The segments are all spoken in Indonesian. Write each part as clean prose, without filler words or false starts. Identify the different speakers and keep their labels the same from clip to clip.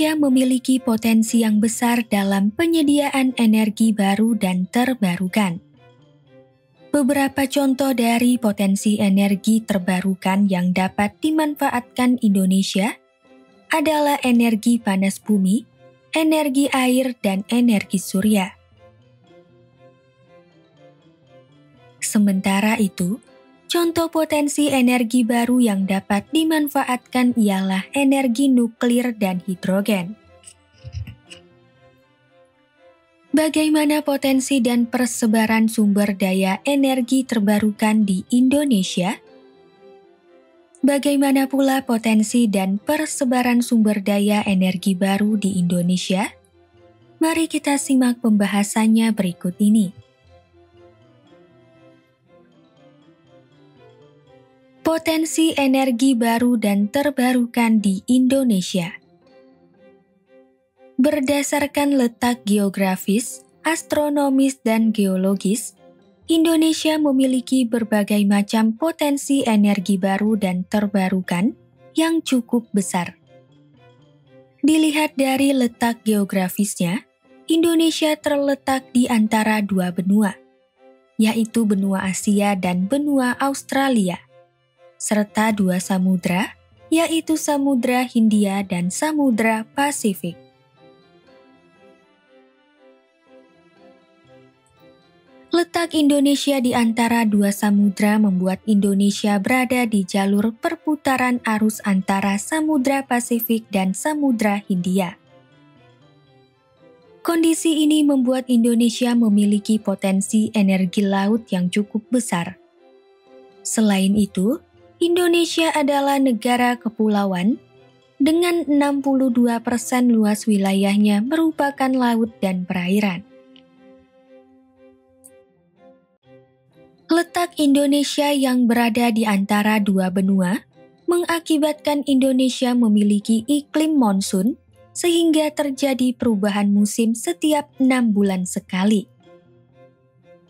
Speaker 1: Indonesia memiliki potensi yang besar dalam penyediaan energi baru dan terbarukan. Beberapa contoh dari potensi energi terbarukan yang dapat dimanfaatkan Indonesia adalah energi panas bumi, energi air, dan energi surya. Sementara itu, contoh potensi energi baru yang dapat dimanfaatkan ialah energi nuklir dan hidrogen. Bagaimana potensi dan persebaran sumber daya energi terbarukan di Indonesia? Bagaimana pula potensi dan persebaran sumber daya energi baru di Indonesia? Mari kita simak pembahasannya berikut ini. Potensi energi baru dan terbarukan di Indonesia. Berdasarkan letak geografis, astronomis, dan geologis, Indonesia memiliki berbagai macam potensi energi baru dan terbarukan yang cukup besar. Dilihat dari letak geografisnya, Indonesia terletak di antara dua benua, yaitu benua Asia dan benua Australia, serta dua samudra, yaitu Samudra Hindia dan Samudra Pasifik. Letak Indonesia di antara dua samudra membuat Indonesia berada di jalur perputaran arus antara Samudra Pasifik dan Samudra Hindia. Kondisi ini membuat Indonesia memiliki potensi energi laut yang cukup besar. Selain itu, Indonesia adalah negara kepulauan dengan 62% luas wilayahnya merupakan laut dan perairan. Letak Indonesia yang berada di antara dua benua mengakibatkan Indonesia memiliki iklim monsun sehingga terjadi perubahan musim setiap 6 bulan sekali.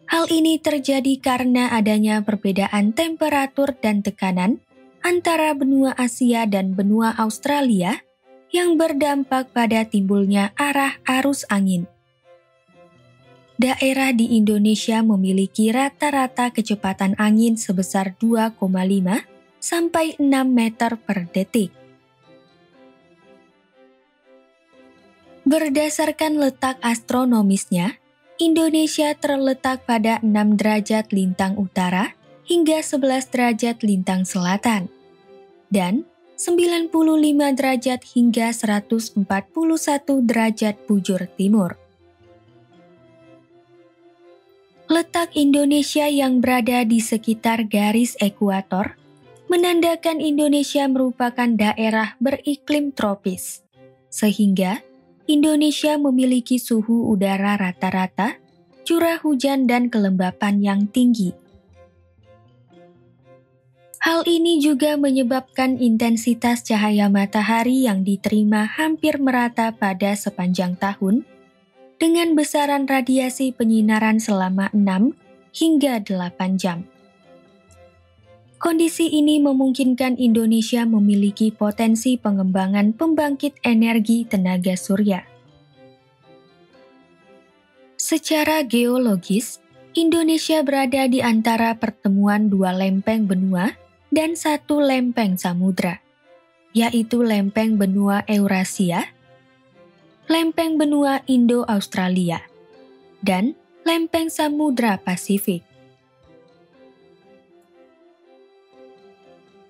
Speaker 1: Hal ini terjadi karena adanya perbedaan temperatur dan tekanan antara benua Asia dan benua Australia yang berdampak pada timbulnya arah arus angin. Daerah di Indonesia memiliki rata-rata kecepatan angin sebesar 2,5 sampai 6 meter per detik. Berdasarkan letak astronomisnya, Indonesia terletak pada 6 derajat lintang utara hingga 11 derajat lintang selatan, dan 95 derajat hingga 141 derajat bujur timur. Letak Indonesia yang berada di sekitar garis ekuator menandakan Indonesia merupakan daerah beriklim tropis, sehingga Indonesia memiliki suhu udara rata-rata, curah hujan dan kelembapan yang tinggi. Hal ini juga menyebabkan intensitas cahaya matahari yang diterima hampir merata pada sepanjang tahun, dengan besaran radiasi penyinaran selama 6 hingga 8 jam. Kondisi ini memungkinkan Indonesia memiliki potensi pengembangan pembangkit energi tenaga surya. Secara geologis, Indonesia berada di antara pertemuan dua lempeng benua dan satu lempeng samudra, yaitu lempeng benua Eurasia, lempeng benua Indo-Australia, dan lempeng Samudra Pasifik.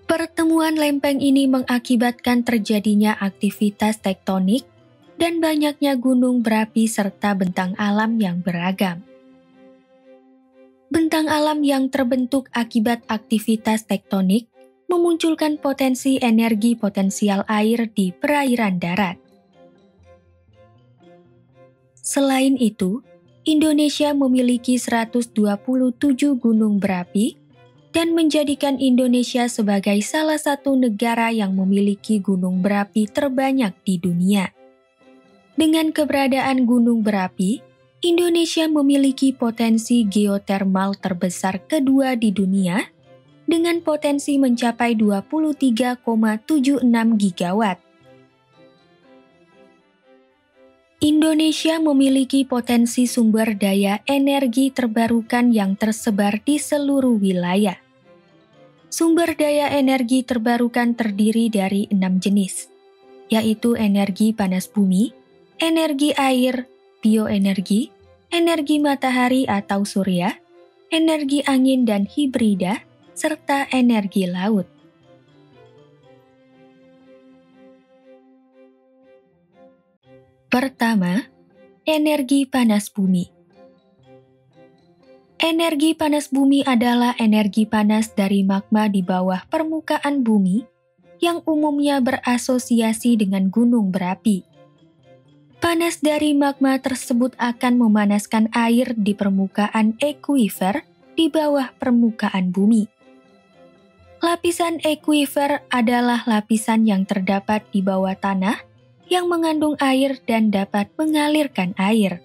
Speaker 1: Pertemuan lempeng ini mengakibatkan terjadinya aktivitas tektonik dan banyaknya gunung berapi serta bentang alam yang beragam. Bentang alam yang terbentuk akibat aktivitas tektonik memunculkan potensi energi potensial air di perairan darat. Selain itu, Indonesia memiliki 127 gunung berapi dan menjadikan Indonesia sebagai salah satu negara yang memiliki gunung berapi terbanyak di dunia. Dengan keberadaan gunung berapi, Indonesia memiliki potensi geotermal terbesar kedua di dunia dengan potensi mencapai 23,76 gigawatt. Indonesia memiliki potensi sumber daya energi terbarukan yang tersebar di seluruh wilayah. Sumber daya energi terbarukan terdiri dari 6 jenis, yaitu energi panas bumi, energi air, bioenergi, energi matahari atau surya, energi angin dan hibrida, serta energi laut. Pertama, energi panas bumi. Energi panas bumi adalah energi panas dari magma di bawah permukaan bumi yang umumnya berasosiasi dengan gunung berapi. Panas dari magma tersebut akan memanaskan air di permukaan ekuifer di bawah permukaan bumi. Lapisan ekuifer adalah lapisan yang terdapat di bawah tanah yang mengandung air dan dapat mengalirkan air.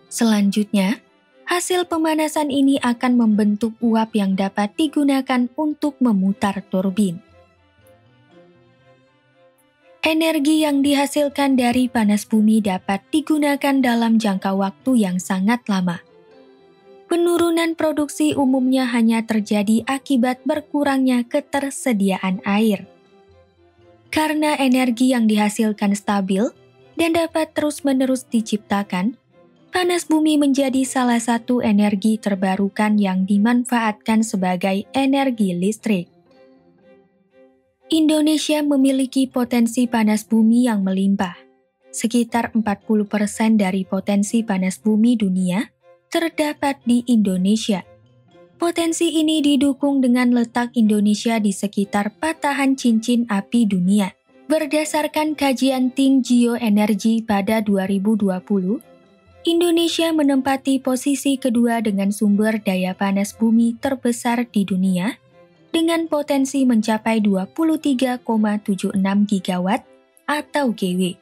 Speaker 1: Selanjutnya, hasil pemanasan ini akan membentuk uap yang dapat digunakan untuk memutar turbin. Energi yang dihasilkan dari panas bumi dapat digunakan dalam jangka waktu yang sangat lama. Penurunan produksi umumnya hanya terjadi akibat berkurangnya ketersediaan air. Karena energi yang dihasilkan stabil dan dapat terus-menerus diciptakan, panas bumi menjadi salah satu energi terbarukan yang dimanfaatkan sebagai energi listrik. Indonesia memiliki potensi panas bumi yang melimpah. Sekitar 40% dari potensi panas bumi dunia terdapat di Indonesia. Potensi ini didukung dengan letak Indonesia di sekitar patahan cincin api dunia. Berdasarkan kajian Think Geoenergy pada 2020, Indonesia menempati posisi kedua dengan sumber daya panas bumi terbesar di dunia, dengan potensi mencapai 23,76 gigawatt atau GW.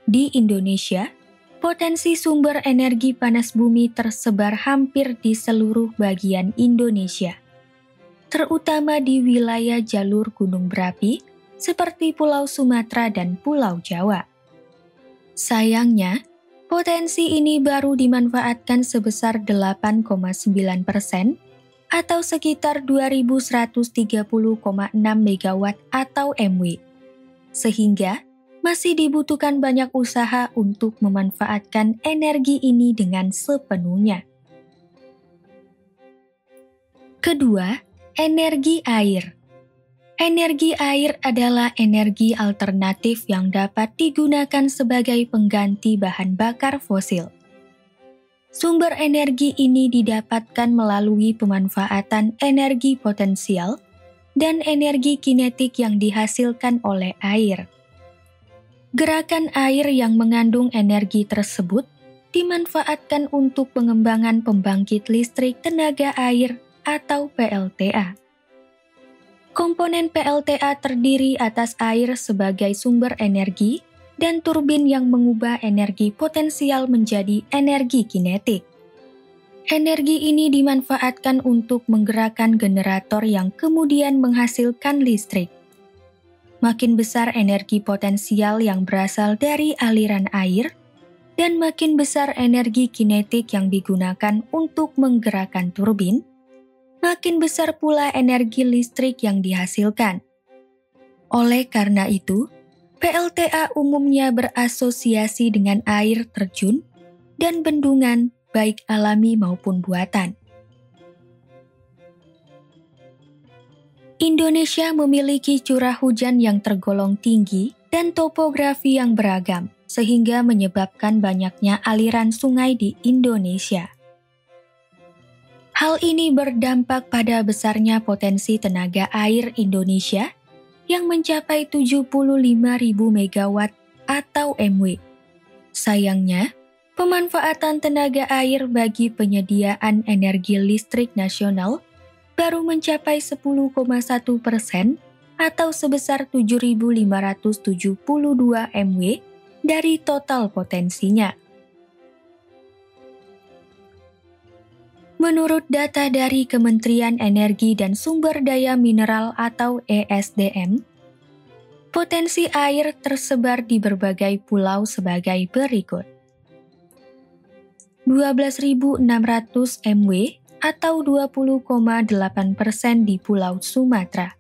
Speaker 1: Di Indonesia, potensi sumber energi panas bumi tersebar hampir di seluruh bagian Indonesia, terutama di wilayah jalur gunung berapi seperti Pulau Sumatera dan Pulau Jawa. Sayangnya, potensi ini baru dimanfaatkan sebesar 8,9% atau sekitar 2130,6 megawatt atau MW, sehingga masih dibutuhkan banyak usaha untuk memanfaatkan energi ini dengan sepenuhnya. Kedua, energi air. Energi air adalah energi alternatif yang dapat digunakan sebagai pengganti bahan bakar fosil. Sumber energi ini didapatkan melalui pemanfaatan energi potensial dan energi kinetik yang dihasilkan oleh air. Gerakan air yang mengandung energi tersebut dimanfaatkan untuk pengembangan pembangkit listrik tenaga air atau PLTA. Komponen PLTA terdiri atas air sebagai sumber energi dan turbin yang mengubah energi potensial menjadi energi kinetik. Energi ini dimanfaatkan untuk menggerakkan generator yang kemudian menghasilkan listrik. Makin besar energi potensial yang berasal dari aliran air, dan makin besar energi kinetik yang digunakan untuk menggerakkan turbin, makin besar pula energi listrik yang dihasilkan. Oleh karena itu, PLTA umumnya berasosiasi dengan air terjun dan bendungan baik alami maupun buatan. Indonesia memiliki curah hujan yang tergolong tinggi dan topografi yang beragam, sehingga menyebabkan banyaknya aliran sungai di Indonesia. Hal ini berdampak pada besarnya potensi tenaga air Indonesia yang mencapai 75.000 megawatt atau MW. Sayangnya, pemanfaatan tenaga air bagi penyediaan energi listrik nasional baru mencapai 10,1% atau sebesar 7.572 MW dari total potensinya. Menurut data dari Kementerian Energi dan Sumber Daya Mineral atau ESDM, Potensi air tersebar di berbagai pulau sebagai berikut. 12.600 MW atau 20,8% di Pulau Sumatera.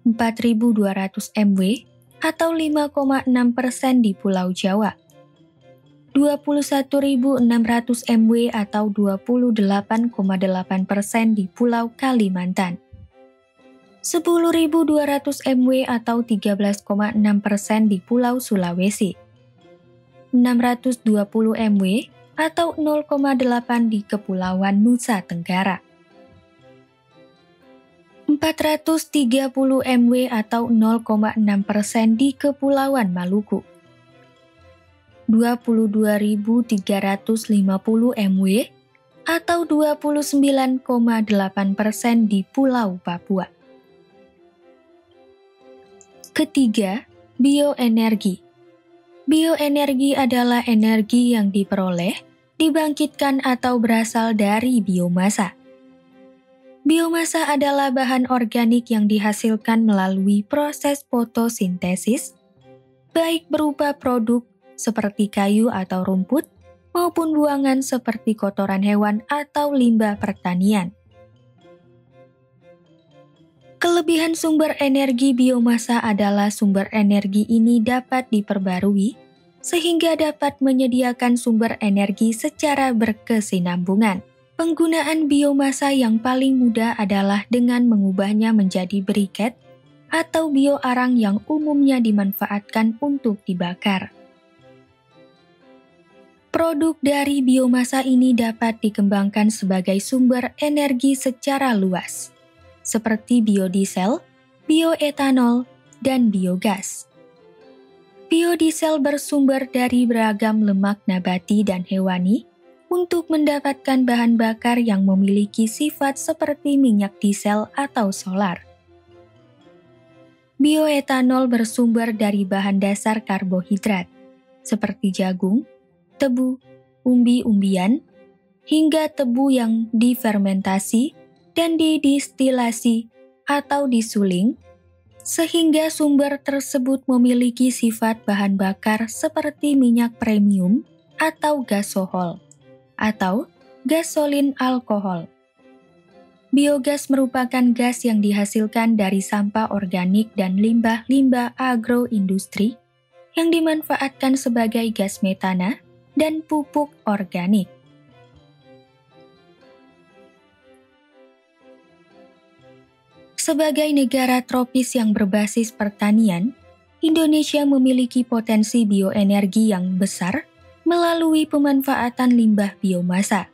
Speaker 1: 4.200 MW atau 5,6% di Pulau Jawa. 21.600 MW atau 28,8% di Pulau Kalimantan. 10.200 MW atau 13,6% di Pulau Sulawesi. 620 MW atau 0,8% di Kepulauan Nusa Tenggara. 430 MW atau 0,6% di Kepulauan Maluku. 22.350 MW atau 29,8% di Pulau Papua. Ketiga, bioenergi. Bioenergi adalah energi yang diperoleh, dibangkitkan atau berasal dari biomasa. Biomasa adalah bahan organik yang dihasilkan melalui proses fotosintesis, baik berupa produk seperti kayu atau rumput, maupun buangan seperti kotoran hewan atau limbah pertanian. Kelebihan sumber energi biomasa adalah sumber energi ini dapat diperbarui, sehingga dapat menyediakan sumber energi secara berkesinambungan. Penggunaan biomasa yang paling mudah adalah dengan mengubahnya menjadi briket atau bioarang yang umumnya dimanfaatkan untuk dibakar. Produk dari biomasa ini dapat dikembangkan sebagai sumber energi secara luas, seperti biodiesel, bioetanol, dan biogas. Biodiesel bersumber dari beragam lemak nabati dan hewani untuk mendapatkan bahan bakar yang memiliki sifat seperti minyak diesel atau solar. Bioetanol bersumber dari bahan dasar karbohidrat, seperti jagung, tebu, umbi-umbian, hingga tebu yang difermentasi dan didistilasi atau disuling, sehingga sumber tersebut memiliki sifat bahan bakar seperti minyak premium atau gasohol, atau gasolin alkohol. Biogas merupakan gas yang dihasilkan dari sampah organik dan limbah-limbah agroindustri yang dimanfaatkan sebagai gas metana dan pupuk organik. Sebagai negara tropis yang berbasis pertanian, Indonesia memiliki potensi bioenergi yang besar melalui pemanfaatan limbah biomasa,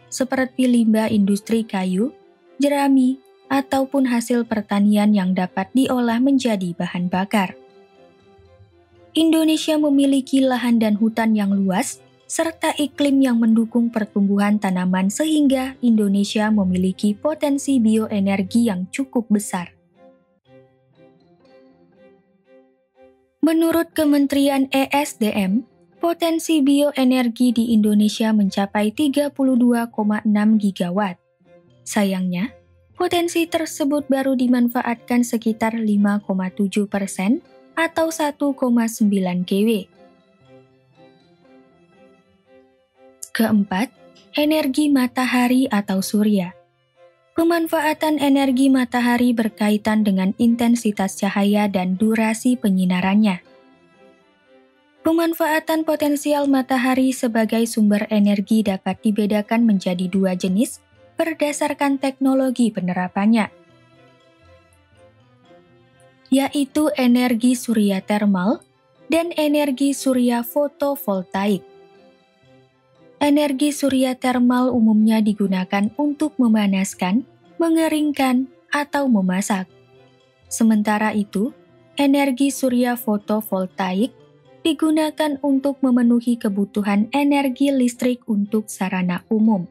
Speaker 1: seperti limbah industri kayu, jerami, ataupun hasil pertanian yang dapat diolah menjadi bahan bakar. Indonesia memiliki lahan dan hutan yang luas, serta iklim yang mendukung pertumbuhan tanaman sehingga Indonesia memiliki potensi bioenergi yang cukup besar. Menurut Kementerian ESDM, potensi bioenergi di Indonesia mencapai 32,6 gigawatt. Sayangnya, potensi tersebut baru dimanfaatkan sekitar 5,7% atau 1,9 GW. Keempat, energi matahari atau surya. Pemanfaatan energi matahari berkaitan dengan intensitas cahaya dan durasi penyinarannya. Pemanfaatan potensial matahari sebagai sumber energi dapat dibedakan menjadi dua jenis berdasarkan teknologi penerapannya, yaitu energi surya termal dan energi surya fotovoltaik. Energi surya termal umumnya digunakan untuk memanaskan, mengeringkan, atau memasak. Sementara itu, energi surya fotovoltaik digunakan untuk memenuhi kebutuhan energi listrik untuk sarana umum.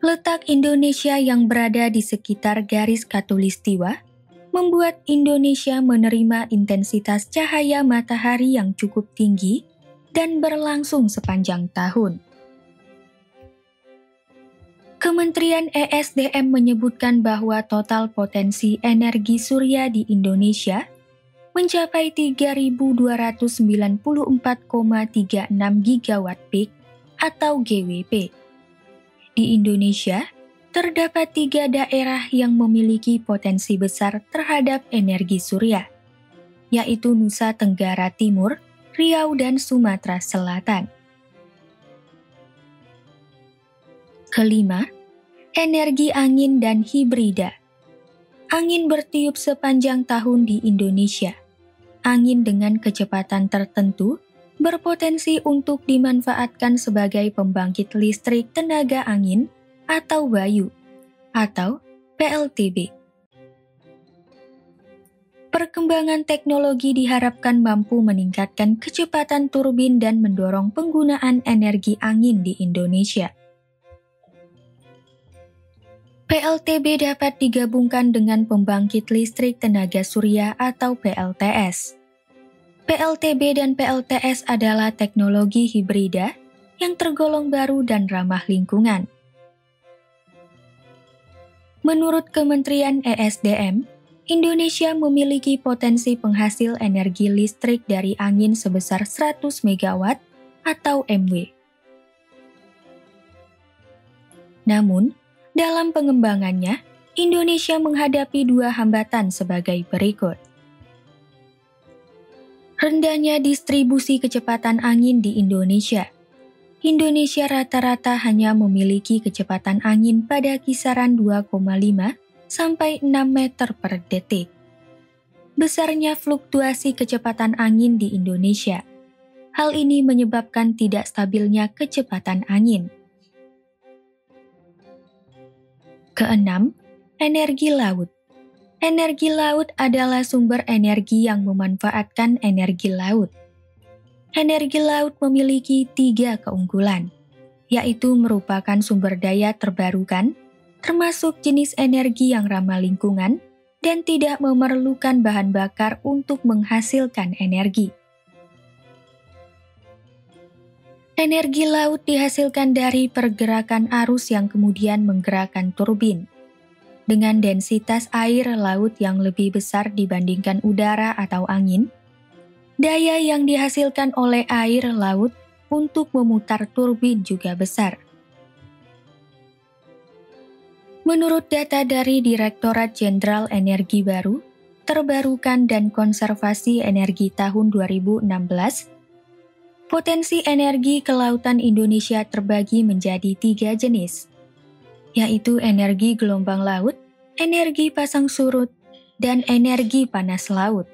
Speaker 1: Letak Indonesia yang berada di sekitar garis khatulistiwa membuat Indonesia menerima intensitas cahaya matahari yang cukup tinggi dan berlangsung sepanjang tahun. Kementerian ESDM menyebutkan bahwa total potensi energi surya di Indonesia mencapai 3.294,36 gigawatt peak atau GWP. Di Indonesia, terdapat 3 daerah yang memiliki potensi besar terhadap energi surya, yaitu Nusa Tenggara Timur, Riau, dan Sumatera Selatan. Kelima, energi angin dan hibrida. Angin bertiup sepanjang tahun di Indonesia. Angin dengan kecepatan tertentu berpotensi untuk dimanfaatkan sebagai pembangkit listrik tenaga angin atau bayu, atau PLTB. Perkembangan teknologi diharapkan mampu meningkatkan kecepatan turbin dan mendorong penggunaan energi angin di Indonesia. PLTB dapat digabungkan dengan pembangkit listrik tenaga surya atau PLTS. PLTB dan PLTS adalah teknologi hibrida yang tergolong baru dan ramah lingkungan. Menurut Kementerian ESDM, Indonesia memiliki potensi penghasil energi listrik dari angin sebesar 100 MW atau MW. Namun, dalam pengembangannya, Indonesia menghadapi 2 hambatan sebagai berikut. Rendahnya distribusi kecepatan angin di Indonesia. Indonesia rata-rata hanya memiliki kecepatan angin pada kisaran 2,5 sampai 6 meter per detik. Besarnya fluktuasi kecepatan angin di Indonesia. Hal ini menyebabkan tidak stabilnya kecepatan angin. Keenam, energi laut. Energi laut adalah sumber energi yang memanfaatkan energi laut. Energi laut memiliki 3 keunggulan, yaitu merupakan sumber daya terbarukan, termasuk jenis energi yang ramah lingkungan, dan tidak memerlukan bahan bakar untuk menghasilkan energi. Energi laut dihasilkan dari pergerakan arus yang kemudian menggerakkan turbin. Dengan densitas air laut yang lebih besar dibandingkan udara atau angin, daya yang dihasilkan oleh air laut untuk memutar turbin juga besar. Menurut data dari Direktorat Jenderal Energi Baru, Terbarukan dan Konservasi Energi tahun 2016, potensi energi kelautan Indonesia terbagi menjadi 3 jenis, yaitu energi gelombang laut, energi pasang surut, dan energi panas laut.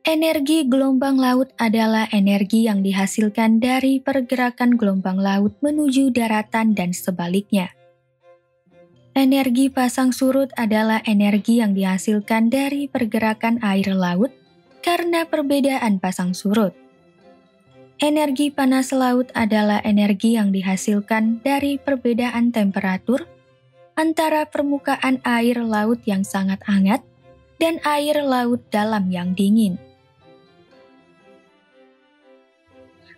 Speaker 1: Energi gelombang laut adalah energi yang dihasilkan dari pergerakan gelombang laut menuju daratan dan sebaliknya. Energi pasang surut adalah energi yang dihasilkan dari pergerakan air laut karena perbedaan pasang surut. Energi panas laut adalah energi yang dihasilkan dari perbedaan temperatur antara permukaan air laut yang sangat hangat dan air laut dalam yang dingin.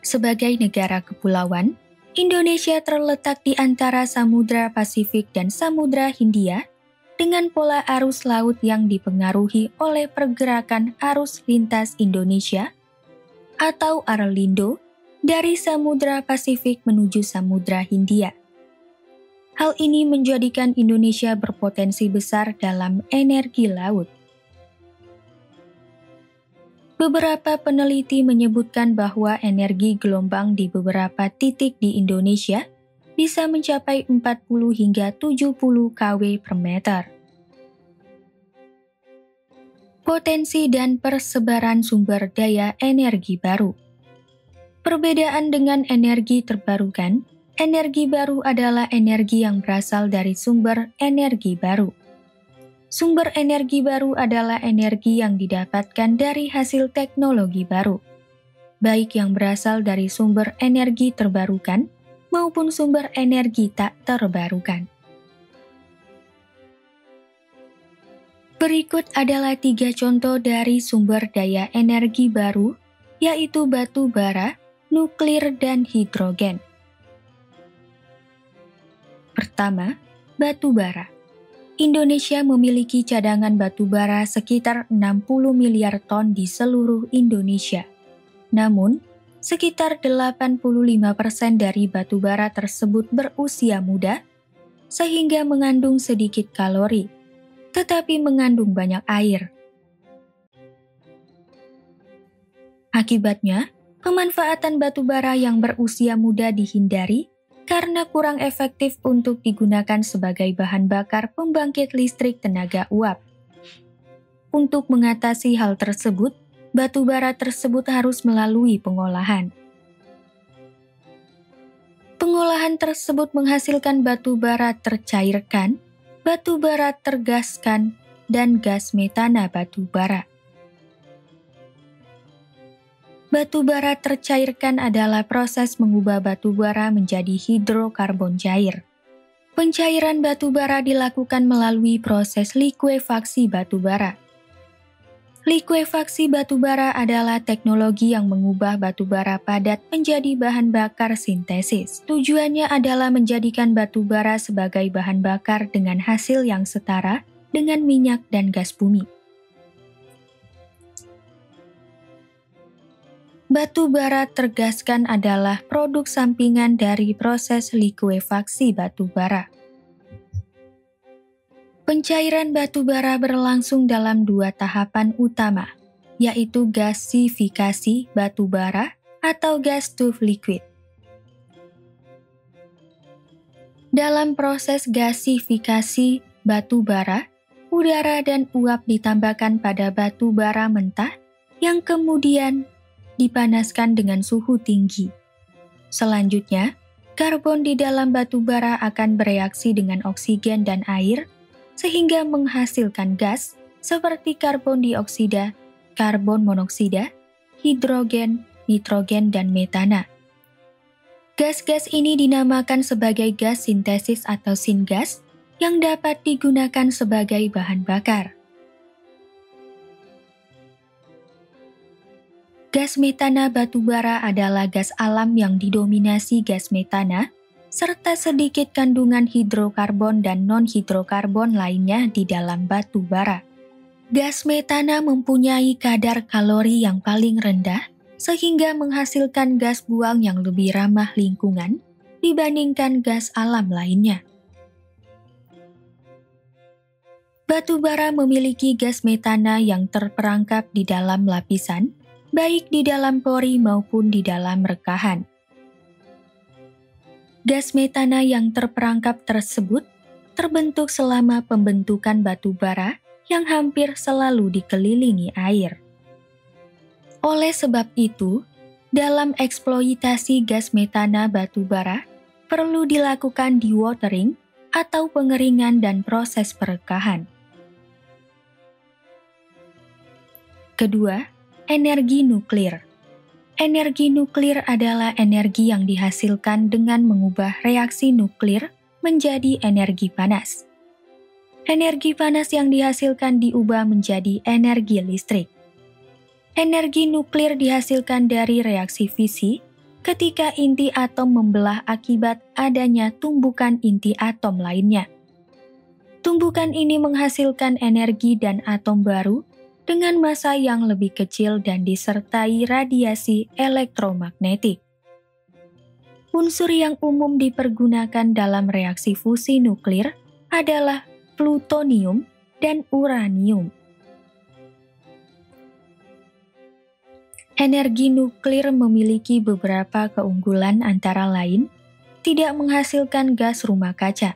Speaker 1: Sebagai negara kepulauan, Indonesia terletak di antara Samudra Pasifik dan Samudra Hindia dengan pola arus laut yang dipengaruhi oleh pergerakan arus lintas Indonesia atau Arlindo dari Samudra Pasifik menuju Samudra Hindia. Hal ini menjadikan Indonesia berpotensi besar dalam energi laut. Beberapa peneliti menyebutkan bahwa energi gelombang di beberapa titik di Indonesia bisa mencapai 40 hingga 70 kW per meter. Potensi dan persebaran sumber daya energi baru. Perbedaan dengan energi terbarukan, energi baru adalah energi yang berasal dari sumber energi baru. Sumber energi baru adalah energi yang didapatkan dari hasil teknologi baru, baik yang berasal dari sumber energi terbarukan maupun sumber energi tak terbarukan. Berikut adalah 3 contoh dari sumber daya energi baru, yaitu batu bara, nuklir, dan hidrogen. Pertama, Batu bara. Indonesia memiliki cadangan batu bara sekitar 60 miliar ton di seluruh Indonesia. Namun, sekitar 85% dari batu bara tersebut berusia muda, sehingga mengandung sedikit kalori, tetapi mengandung banyak air. Akibatnya, pemanfaatan batu bara yang berusia muda dihindari karena kurang efektif untuk digunakan sebagai bahan bakar pembangkit listrik tenaga uap. Untuk mengatasi hal tersebut, batu bara tersebut harus melalui pengolahan. Pengolahan tersebut menghasilkan batu bara tercairkan, batu bara tergaskan, dan gas metana batu bara. Batu bara tercairkan adalah proses mengubah batu bara menjadi hidrokarbon cair. Pencairan batu bara dilakukan melalui proses likuefaksi batu bara. Likuefaksi batu bara adalah teknologi yang mengubah batu bara padat menjadi bahan bakar sintesis. Tujuannya adalah menjadikan batu bara sebagai bahan bakar dengan hasil yang setara dengan minyak dan gas bumi. Batu bara tergaskan adalah produk sampingan dari proses likuefaksi batu bara. Pencairan batu bara berlangsung dalam 2 tahapan utama, yaitu gasifikasi batu bara atau gas to liquid. Dalam proses gasifikasi batu bara, udara dan uap ditambahkan pada batu bara mentah yang kemudian dipanaskan dengan suhu tinggi. Selanjutnya, karbon di dalam batu bara akan bereaksi dengan oksigen dan air sehingga menghasilkan gas seperti karbon dioksida, karbon monoksida, hidrogen, nitrogen, dan metana. Gas-gas ini dinamakan sebagai gas sintesis atau syngas yang dapat digunakan sebagai bahan bakar. Gas metana batu bara adalah gas alam yang didominasi gas metana, serta sedikit kandungan hidrokarbon dan non-hidrokarbon lainnya di dalam batu bara. Gas metana mempunyai kadar kalori yang paling rendah, sehingga menghasilkan gas buang yang lebih ramah lingkungan dibandingkan gas alam lainnya. Batu bara memiliki gas metana yang terperangkap di dalam lapisan, baik di dalam pori maupun di dalam rekahan. Gas metana yang terperangkap tersebut terbentuk selama pembentukan batu bara yang hampir selalu dikelilingi air. Oleh sebab itu, dalam eksploitasi gas metana batu bara perlu dilakukan dewatering atau pengeringan dan proses perekahan. Kedua, energi nuklir. Energi nuklir adalah energi yang dihasilkan dengan mengubah reaksi nuklir menjadi energi panas. Energi panas yang dihasilkan diubah menjadi energi listrik. Energi nuklir dihasilkan dari reaksi fisi ketika inti atom membelah akibat adanya tumbukan inti atom lainnya. Tumbukan ini menghasilkan energi dan atom baru dengan massa yang lebih kecil dan disertai radiasi elektromagnetik. Unsur yang umum dipergunakan dalam reaksi fusi nuklir adalah plutonium dan uranium. Energi nuklir memiliki beberapa keunggulan antara lain, tidak menghasilkan gas rumah kaca,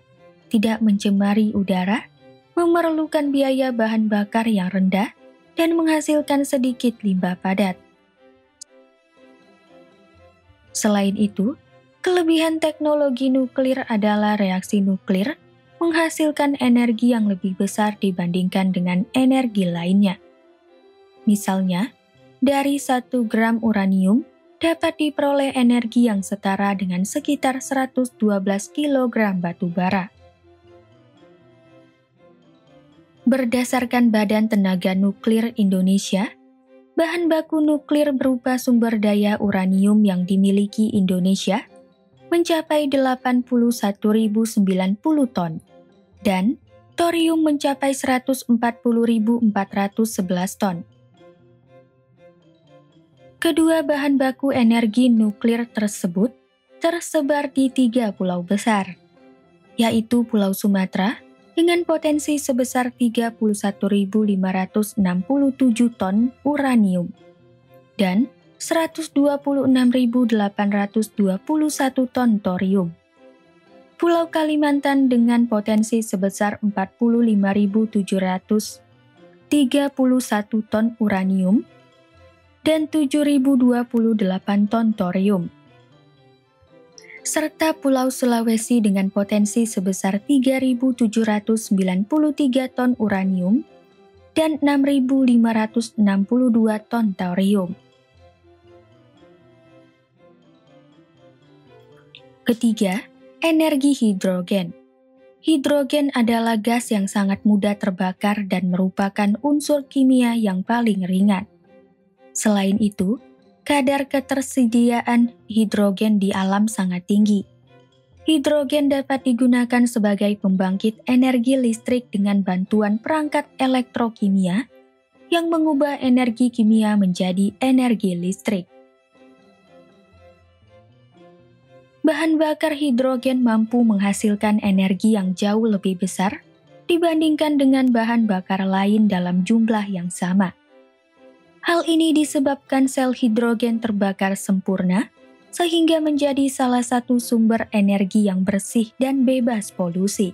Speaker 1: tidak mencemari udara, memerlukan biaya bahan bakar yang rendah, dan menghasilkan sedikit limbah padat. Selain itu, kelebihan teknologi nuklir adalah reaksi nuklir menghasilkan energi yang lebih besar dibandingkan dengan energi lainnya. Misalnya, dari 1 gram uranium dapat diperoleh energi yang setara dengan sekitar 112 kg batu bara. Berdasarkan Badan Tenaga Nuklir Indonesia, bahan baku nuklir berupa sumber daya uranium yang dimiliki Indonesia mencapai 81.090 ton. dan thorium mencapai 140.411 ton. Kedua bahan baku energi nuklir tersebut tersebar di 3 pulau besar, yaitu Pulau Sumatera dengan potensi sebesar 31.567 ton uranium dan 126.821 ton thorium. Pulau Kalimantan dengan potensi sebesar 45.731 ton uranium dan 7.028 ton thorium. Serta Pulau Sulawesi dengan potensi sebesar 3.793 ton uranium dan 6.562 ton thorium. Ketiga, energi hidrogen. Hidrogen adalah gas yang sangat mudah terbakar dan merupakan unsur kimia yang paling ringan. Selain itu, kadar ketersediaan hidrogen di alam sangat tinggi. Hidrogen dapat digunakan sebagai pembangkit energi listrik dengan bantuan perangkat elektrokimia yang mengubah energi kimia menjadi energi listrik. Bahan bakar hidrogen mampu menghasilkan energi yang jauh lebih besar dibandingkan dengan bahan bakar lain dalam jumlah yang sama. Hal ini disebabkan sel hidrogen terbakar sempurna, sehingga menjadi salah satu sumber energi yang bersih dan bebas polusi.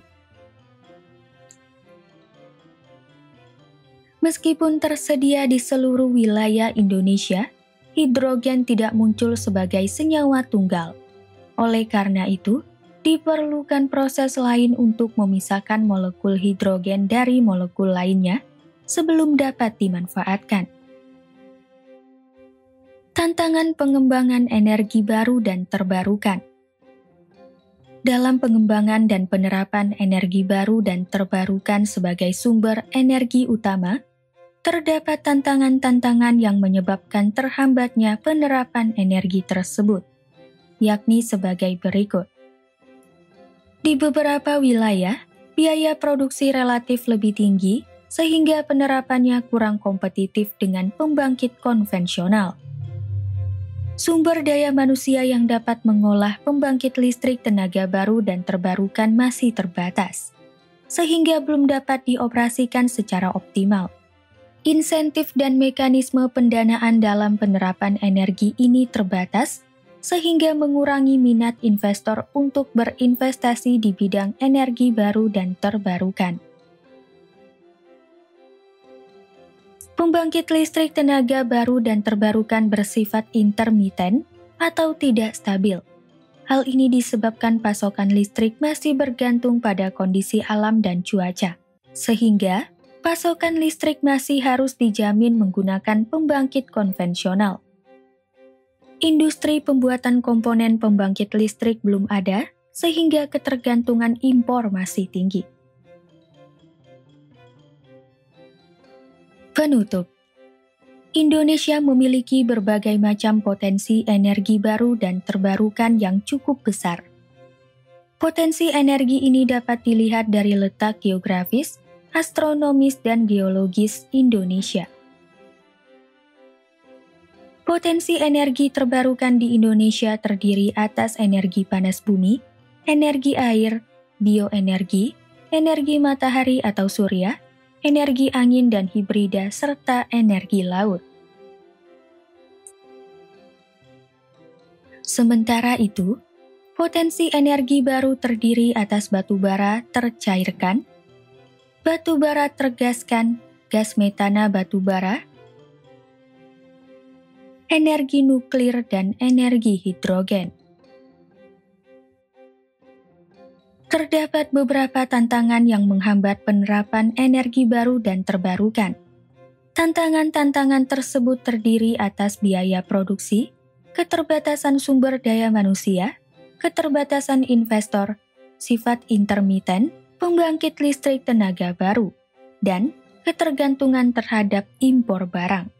Speaker 1: Meskipun tersedia di seluruh wilayah Indonesia, hidrogen tidak muncul sebagai senyawa tunggal. Oleh karena itu, diperlukan proses lain untuk memisahkan molekul hidrogen dari molekul lainnya sebelum dapat dimanfaatkan. Tantangan pengembangan energi baru dan terbarukan. Dalam pengembangan dan penerapan energi baru dan terbarukan sebagai sumber energi utama, terdapat tantangan-tantangan yang menyebabkan terhambatnya penerapan energi tersebut, yakni sebagai berikut. Di beberapa wilayah, biaya produksi relatif lebih tinggi sehingga penerapannya kurang kompetitif dengan pembangkit konvensional. Sumber daya manusia yang dapat mengolah pembangkit listrik tenaga baru dan terbarukan masih terbatas, sehingga belum dapat dioperasikan secara optimal. Insentif dan mekanisme pendanaan dalam penerapan energi ini terbatas, sehingga mengurangi minat investor untuk berinvestasi di bidang energi baru dan terbarukan. Pembangkit listrik tenaga baru dan terbarukan bersifat intermiten atau tidak stabil. Hal ini disebabkan pasokan listrik masih bergantung pada kondisi alam dan cuaca, sehingga pasokan listrik masih harus dijamin menggunakan pembangkit konvensional. Industri pembuatan komponen pembangkit listrik belum ada, sehingga ketergantungan impor masih tinggi. Penutup. Indonesia memiliki berbagai macam potensi energi baru dan terbarukan yang cukup besar. Potensi energi ini dapat dilihat dari letak geografis, astronomis, dan geologis Indonesia. Potensi energi terbarukan di Indonesia terdiri atas energi panas bumi, energi air, bioenergi, energi matahari atau surya, energi angin dan hibrida, serta energi laut. Sementara itu, potensi energi baru terdiri atas batu bara tercairkan, batu bara tergaskan, gas metana batu bara, energi nuklir, dan energi hidrogen. Terdapat beberapa tantangan yang menghambat penerapan energi baru dan terbarukan. Tantangan-tantangan tersebut terdiri atas biaya produksi, keterbatasan sumber daya manusia, keterbatasan investor, sifat intermiten, pembangkit listrik tenaga baru, dan ketergantungan terhadap impor barang.